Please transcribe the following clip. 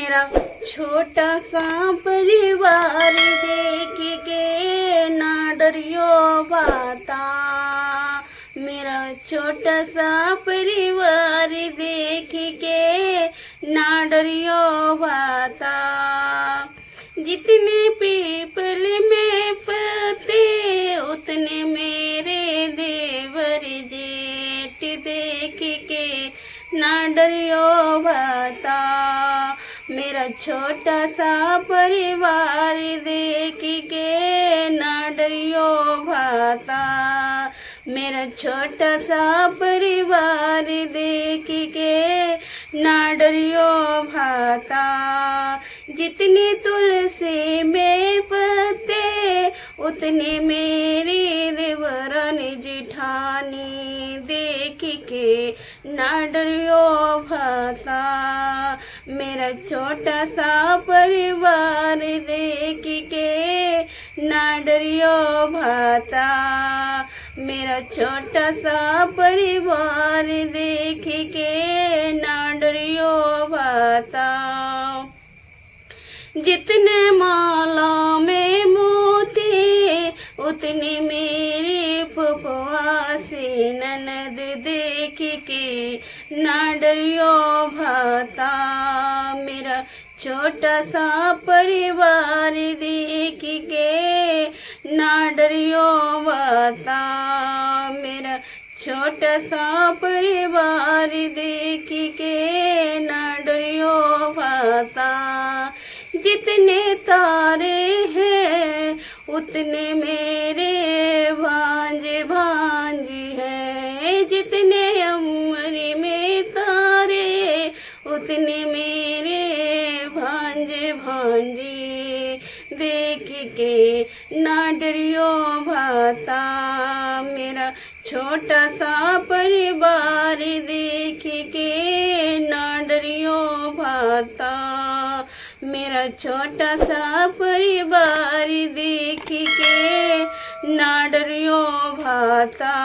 मेरा छोटा सा परिवार देख के ना डरियो बाता। मेरा छोटा सा परिवार देख के ना डरियो बाता। जितने पीपल में पते उतने मेरे देवर जेठ देख के ना डरियो बाता। मेरा छोटा सा परिवार देख के ना डरियो भाता। मेरा छोटा सा परिवार देख के ना डरियो भाता। जितने तुलसी में पत्ते उतने मेरी देवरन जिठानी देख के ना डरियो भाता। मेरा छोटा सा परिवार देख के ना डरियो भाता। मेरा छोटा सा परिवार देख के ना डरियो भाता। जितने माला में मोती उतनी मेरी फुफुआ से ननद देख के ना डरियो भाता। मेरा छोटा सा परिवार देख के ना डरियो भाता। मेरा छोटा सा परिवार देख के ना डरियो भाता। जितने तारे हैं उतने मेरे भांजे भांजी हैं। जितने अमरी में तारे उतने मेरे भांजे भांजी देख के ना डरियो भाता। मेरा छोटा सा परिवार देख के ना डरियो भाता। मेरा छोटा सा परिवार देख के ना डरियो भाता।